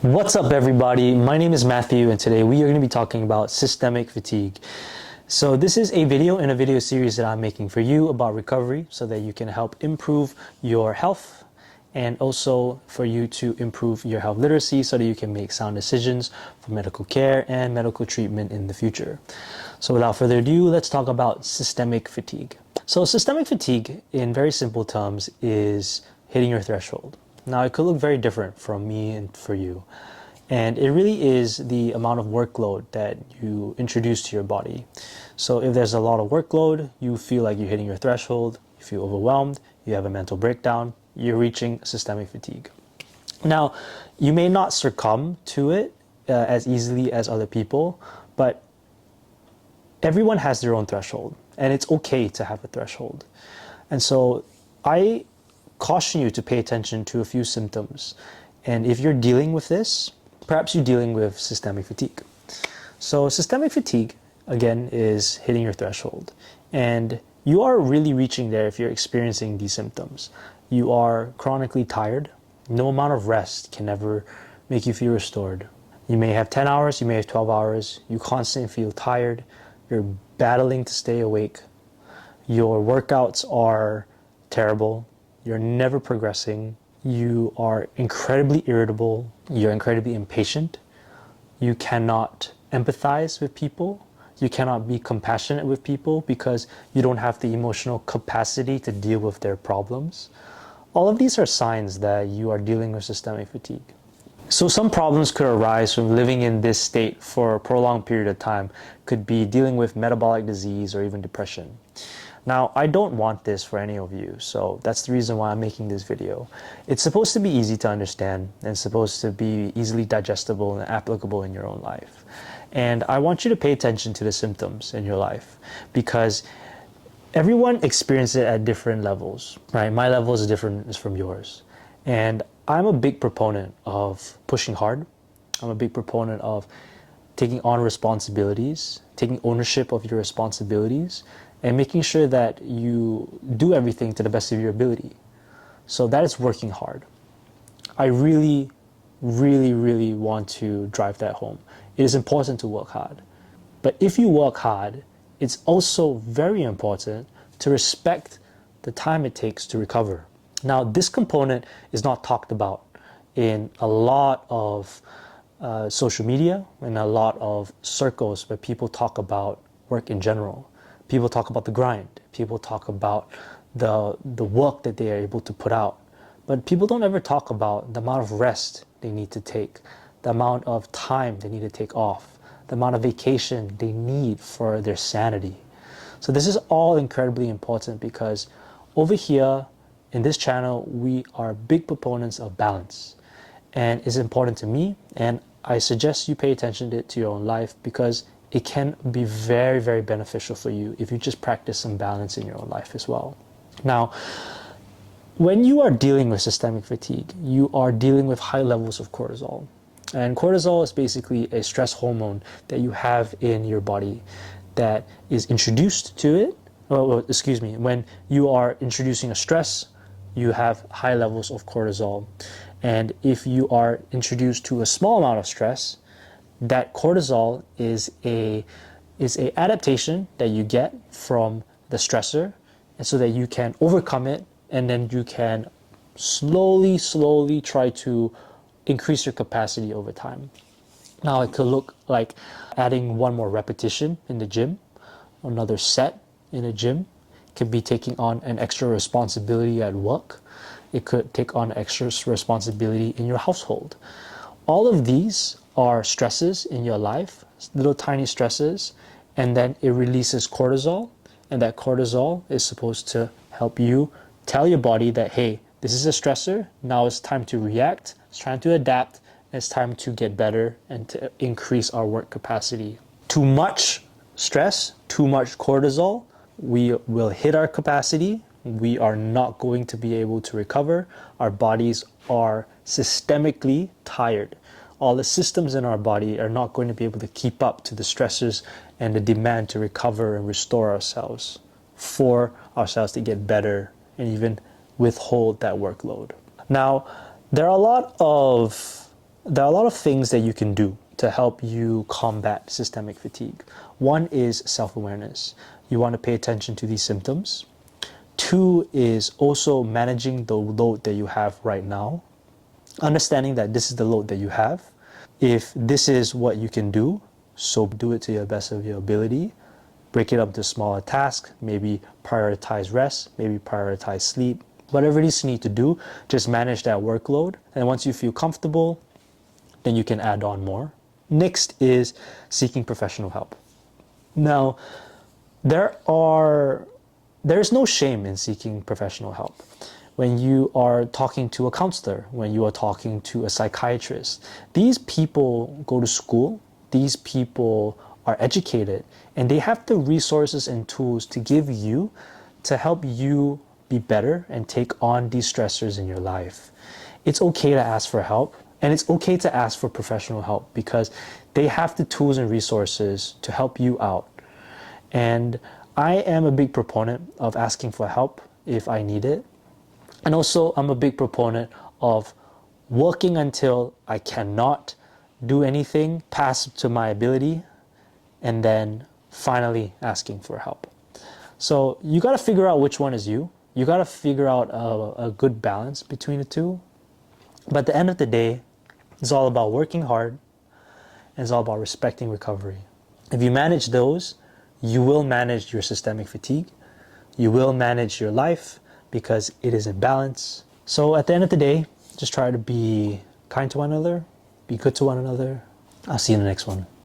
What's up, everybody? My name is Matthew, and today we are going to be talking about systemic fatigue. So this is a video in a video series that I'm making for you about recovery so that you can help improve your health and also for you to improve your health literacy so that you can make sound decisions for medical care and medical treatment in the future. So without further ado, let's talk about systemic fatigue. So systemic fatigue, in very simple terms, is hitting your threshold. Now, it could look very different from me and for you. And it really is the amount of workload that you introduce to your body. So if there's a lot of workload, you feel like you're hitting your threshold, you feel overwhelmed, you have a mental breakdown, you're reaching systemic fatigue. Now, you may not succumb to it as easily as other people, but everyone has their own threshold, and it's okay to have a threshold. And so I caution you to pay attention to a few symptoms. And if you're dealing with this, perhaps you're dealing with systemic fatigue. So systemic fatigue, again, is hitting your threshold. And you are really reaching there if you're experiencing these symptoms. You are chronically tired. No amount of rest can ever make you feel restored. You may have 10 hours, you may have 12 hours. You constantly feel tired. You're battling to stay awake. Your workouts are terrible. You're never progressing. You are incredibly irritable. You're incredibly impatient. You cannot empathize with people. You cannot be compassionate with people because you don't have the emotional capacity to deal with their problems. All of these are signs that you are dealing with systemic fatigue. So some problems could arise from living in this state for a prolonged period of time. Could be dealing with metabolic disease or even depression. Now, I don't want this for any of you, so that's the reason why I'm making this video. It's supposed to be easy to understand and supposed to be easily digestible and applicable in your own life. And I want you to pay attention to the symptoms in your life because everyone experiences it at different levels, right? My level is different from yours. And I'm a big proponent of pushing hard. I'm a big proponent of taking on responsibilities, taking ownership of your responsibilities, and making sure that you do everything to the best of your ability. So that is working hard. I really want to drive that home. It is important to work hard. But if you work hard, it's also very important to respect the time it takes to recover. Now, this component is not talked about in a lot of social media and a lot of circles where people talk about work in general. People talk about the grind. People talk about the work that they are able to put out. But people don't ever talk about the amount of rest they need to take, the amount of time they need to take off, the amount of vacation they need for their sanity. So this is all incredibly important because over here in this channel, we are big proponents of balance. And it's important to me, and I suggest you pay attention to your own life because it can be very beneficial for you if you just practice some balance in your own life as well. Now, when you are dealing with systemic fatigue, you are dealing with high levels of cortisol. And cortisol is basically a stress hormone that you have in your body that is introduced to it. When you are introducing a stress, you have high levels of cortisol. And if you are introduced to a small amount of stress, that cortisol is a adaptation that you get from the stressor, and so that you can overcome it, and then you can slowly try to increase your capacity over time. Now, it could look like adding one more repetition in the gym, another set in the gym. It could be taking on an extra responsibility at work. It could take on extra responsibility in your household. All of these are stresses in your life, little tiny stresses, and then it releases cortisol, and that cortisol is supposed to help you tell your body that, hey, this is a stressor, now it's time to react, it's time to adapt, it's time to get better and to increase our work capacity. Too much stress, too much cortisol, we will hit our capacity, we are not going to be able to recover, our bodies are systemically tired. All the systems in our body are not going to be able to keep up to the stressors and the demand to recover and restore ourselves, for ourselves to get better and even withhold that workload. Now, there are a lot of There are a lot of things that you can do to help you combat systemic fatigue. One is self-awareness. You want to pay attention to these symptoms. Two is also managing the load that you have right now. Understanding that this is the load that you have. If this is what you can do, so do it to the best of your ability. Break it up to smaller tasks, maybe prioritize rest, maybe prioritize sleep. Whatever it is you need to do, just manage that workload. And once you feel comfortable, then you can add on more. Next is seeking professional help. Now, there is no shame in seeking professional help. When you are talking to a counselor, when you are talking to a psychiatrist, these people go to school, these people are educated, and they have the resources and tools to give you to help you be better and take on these stressors in your life. It's okay to ask for help, and it's okay to ask for professional help because they have the tools and resources to help you out. And I am a big proponent of asking for help if I need it. And also, I'm a big proponent of working until I cannot do anything past to my ability and then finally asking for help. So you got to figure out which one is you. You got to figure out a good balance between the two. But at the end of the day, it's all about working hard and it's all about respecting recovery. If you manage those, you will manage your systemic fatigue. You will manage your life because it is in balance. So at the end of the day, just try to be kind to one another, be good to one another. I'll see you in the next one.